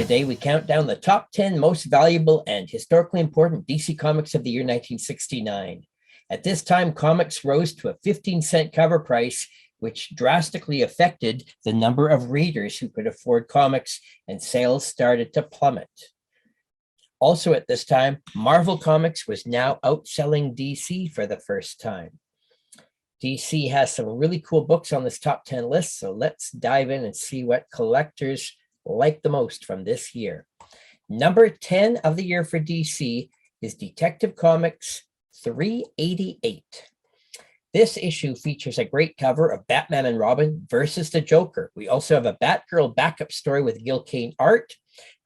Today, we count down the top 10 most valuable and historically important DC Comics of the year 1969. At this time, comics rose to a 15-cent cover price, which drastically affected the number of readers who could afford comics, and sales started to plummet. Also at this time, Marvel Comics was now outselling DC for the first time. DC has some really cool books on this top 10 list, so let's dive in and see what collectors like the most from this year. Number 10 of the year for DC is Detective Comics 388. This issue features a great cover of Batman and Robin versus the Joker. We also have a Batgirl backup story with Gil Kane art.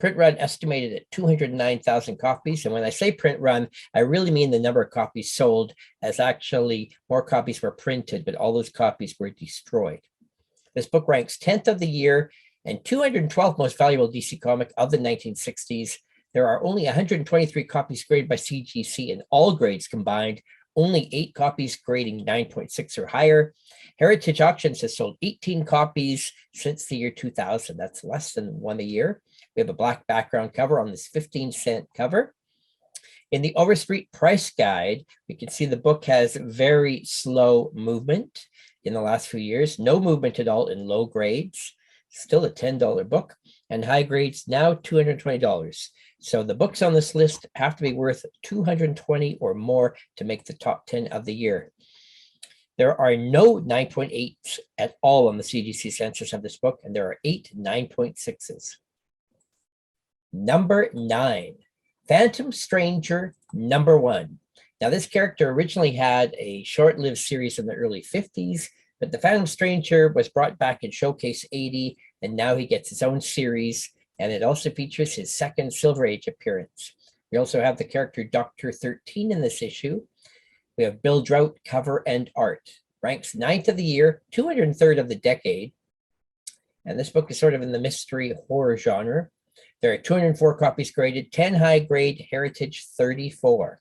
Print run estimated at 209,000 copies. And when I say print run, I really mean the number of copies sold, as actually more copies were printed, but all those copies were destroyed. This book ranks 10th of the year and 212th most valuable DC comic of the 1960s. There are only 123 copies graded by CGC in all grades combined, only 8 copies grading 9.6 or higher. Heritage Auctions has sold 18 copies since the year 2000. That's less than one a year. We have a black background cover on this 15-cent cover. In the Overstreet price guide, we can see the book has very slow movement in the last few years. No movement at all in low grades. Still a $10 book. And high grades now $220. So the books on this list have to be worth $220 or more to make the top 10 of the year. There are no 9.8s at all on the CGC census of this book, and there are 8 9.6s. Number 9, Phantom Stranger #1. Now, this character originally had a short-lived series in the early 50s, but the Phantom Stranger was brought back in Showcase 80, and now he gets his own series, and it also features his second Silver Age appearance. We also have the character Dr. 13 in this issue. We have Bill Drought cover and art. Ranks 9th of the year, 203rd of the decade. And this book is sort of in the mystery horror genre. There are 204 copies graded, 10 high grade, Heritage 34.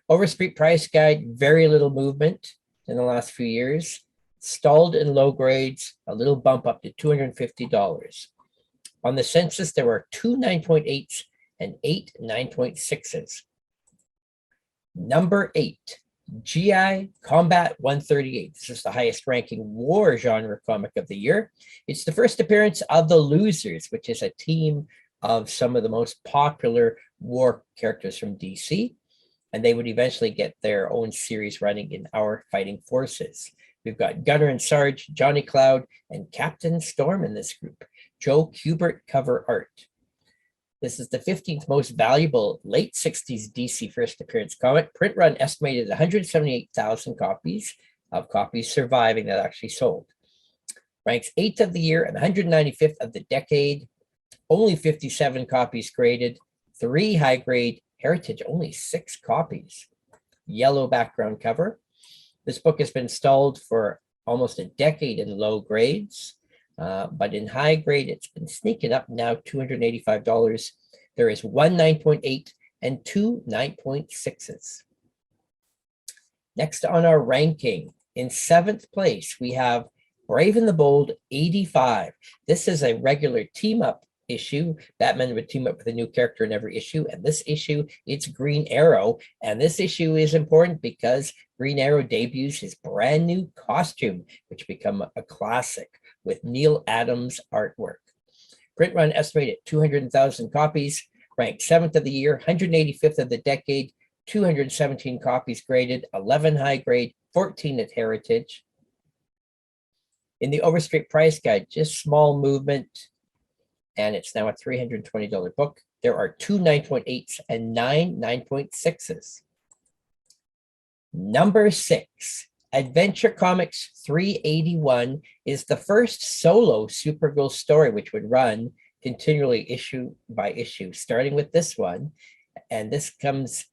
Overstreet price guide, very little movement in the last few years. Stalled in low grades, a little bump up to $250. On the census, there were 2 9.8s and 8 9.6s. Number 8, GI Combat 138. This is the highest ranking war genre comic of the year. It's the first appearance of the Losers, which is a team of some of the most popular war characters from DC. And they would eventually get their own series running in Our Fighting Forces. We've got Gunner and Sarge, Johnny Cloud, and Captain Storm in this group. Joe Kubert cover art. This is the 15th most valuable late 60s DC first appearance comic. Print run estimated 178,000 copies, of copies surviving that actually sold. Ranks 8th of the year and 195th of the decade. Only 57 copies graded, 3 high grade, Heritage only 6 copies. Yellow background cover. This book has been stalled for almost a decade in low grades. But in high grade, it's been sneaking up now, $285. There is 1 9.8 and 2 9.6s. Next on our ranking, in 7th place, we have Brave and the Bold 85. This is a regular team-up issue. Batman would team up with a new character in every issue, and this issue, it's Green Arrow. And this issue is important because Green Arrow debuts his brand new costume, which become a classic, with Neal Adams artwork. Print run estimated 200,000 copies, ranked 7th of the year, 185th of the decade, 217 copies graded, 11 high grade, 14 at Heritage. In the Overstreet price guide, just small movement, and it's now a $320 book. There are 2 9.8s and 9 9.6s. Number 6. Adventure Comics 381 is the first solo Supergirl story, which would run continually issue by issue, starting with this one. And this comes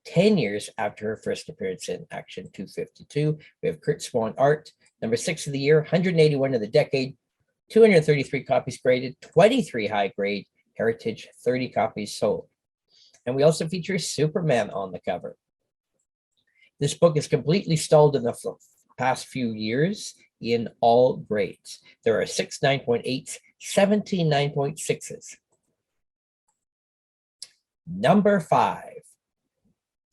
10 years after her first appearance in Action 252. We have Kurt Swan art. Number 6 of the year, 181 of the decade, 233 copies graded, 23 high grade, Heritage 30 copies sold. And we also feature Superman on the cover. This book is completely stalled in the past few years in all grades. There are 6 9.8s, 17 9.6s. Number 5,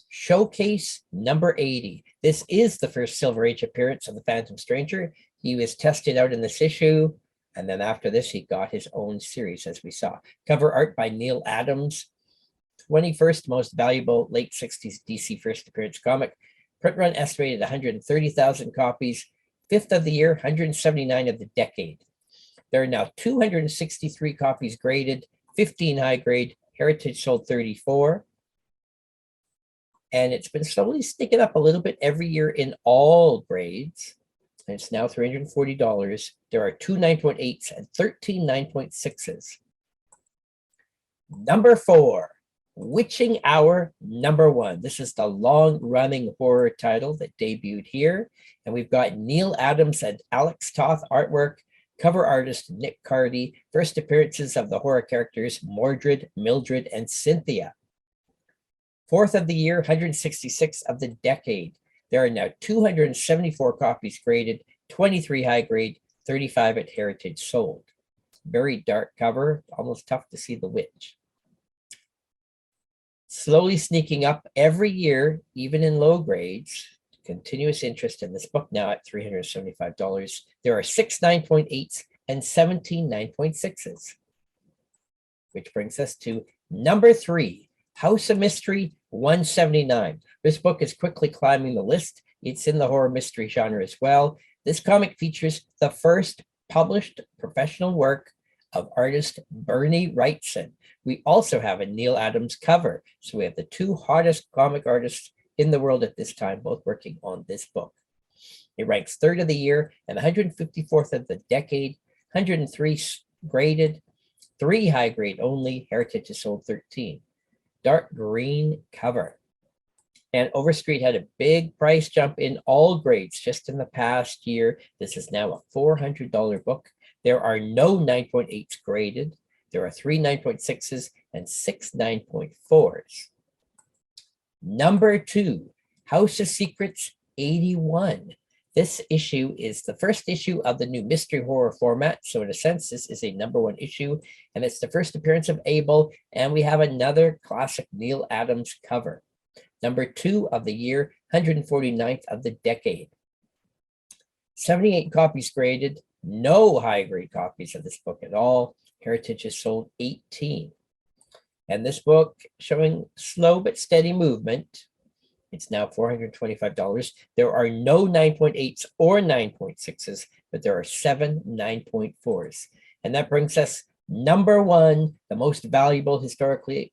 Showcase number 80. This is the first Silver Age appearance of the Phantom Stranger. He was tested out in this issue, and then after this, he got his own series, as we saw. Cover art by Neal Adams. 21st most valuable late 60s DC first appearance comic. Print run estimated 130,000 copies. 5th of the year, 179 of the decade. There are now 263 copies graded, 15 high grade. Heritage sold 34. And it's been slowly sticking up a little bit every year in all grades. And it's now $340. There are 2 9.8s and 13 9.6s. Number 4, Witching Hour number 1. This is the long-running horror title that debuted here. And we've got Neal Adams and Alex Toth artwork, cover artist Nick Cardy, first appearances of the horror characters Mordred, Mildred, and Cynthia. 4th of the year, 166 of the decade. There are now 274 copies graded, 23 high grade, 35 at Heritage sold. Very dark cover, almost tough to see the witch. Slowly sneaking up every year, even in low grades. Continuous interest in this book now at $375. There are 6 9.8s and 17 9.6s. Which brings us to number 3, House of Mystery 179. This book is quickly climbing the list. It's in the horror mystery genre as well. This comic features the first published professional work of artist Bernie Wrightson. We also have a Neal Adams cover. So we have the 2 hottest comic artists in the world at this time, both working on this book. It ranks 3rd of the year and 154th of the decade, 103 graded, 3 high grade only. Heritage has sold 13. Dark green cover. And Overstreet had a big price jump in all grades just in the past year. This is now a $400 book. There are no 9.8s graded. There are 3 9.6s and 6 9.4s. Number 2, House of Secrets 81. This issue is the first issue of the new mystery horror format. So in a sense, this is a number 1 issue, and it's the first appearance of Abel. And we have another classic Neal Adams cover. Number 2 of the year, 149th of the decade. 78 copies graded, no high grade copies of this book at all. Heritage has sold 18. And this book showing slow but steady movement. It's now $425. There are no 9.8s or 9.6s, but there are 7 9.4s. And that brings us number 1, the most valuable historically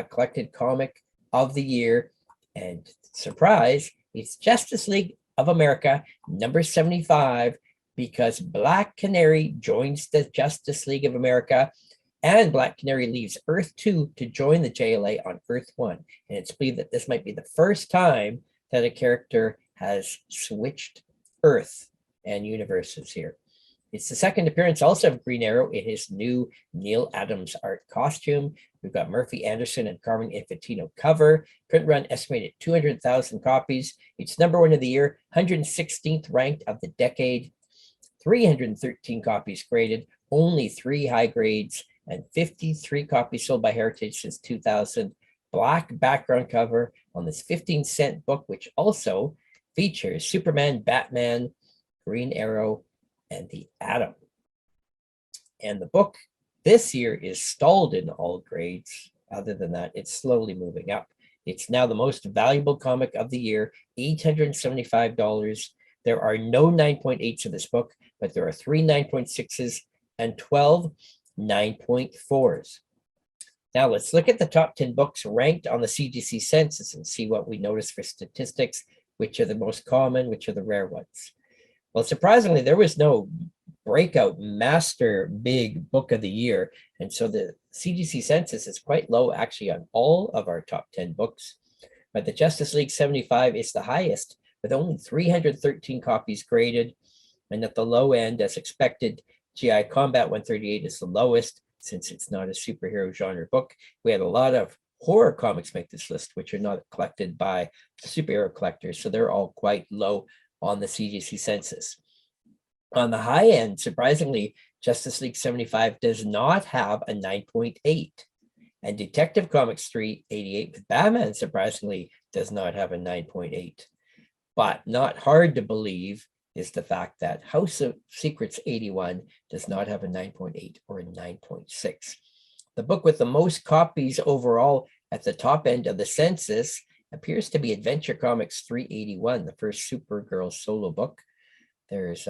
collected comic of the year. And surprise, it's Justice League of America, number 75, because Black Canary joins the Justice League of America, and Black Canary leaves Earth 2 to join the JLA on Earth 1. And it's believed that this might be the first time that a character has switched Earth and universes here. It's the second appearance also of Green Arrow in his new Neal Adams art costume. We've got Murphy Anderson and Carmen Infantino cover. Print run estimated 200,000 copies. It's number 1 of the year, 116th ranked of the decade. 313 copies graded, only 3 high grades, and 53 copies sold by Heritage since 2000. Black background cover on this 15-cent book, which also features Superman, Batman, Green Arrow, and the Atom. And the book this year is stalled in all grades. Other than that, it's slowly moving up. It's now the most valuable comic of the year, $875. There are no 9.8s of this book, but there are 3 9.6s and 12 9.4s. Now let's look at the top 10 books ranked on the CGC census and see what we notice for statistics, which are the most common, which are the rare ones. Well, surprisingly, there was no breakout master big book of the year. And so the CGC census is quite low actually on all of our top 10 books. But the Justice League 75 is the highest with only 313 copies graded. And at the low end, as expected, GI Combat 138 is the lowest since it's not a superhero genre book. We had a lot of horror comics make this list, which are not collected by superhero collectors. So they're all quite low on the CGC census. On the high end, surprisingly, Justice League 75 does not have a 9.8. And Detective Comics 388 with Batman, surprisingly, does not have a 9.8. But not hard to believe is the fact that House of Secrets 81 does not have a 9.8 or a 9.6. The book with the most copies overall at the top end of the census appears to be Adventure Comics 381, the first Supergirl solo book. There's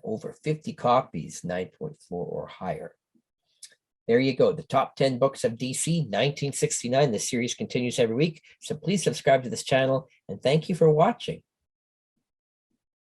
over 50 copies, 9.4 or higher. There you go, the top 10 books of DC 1969. The series continues every week, so please subscribe to this channel, and thank you for watching.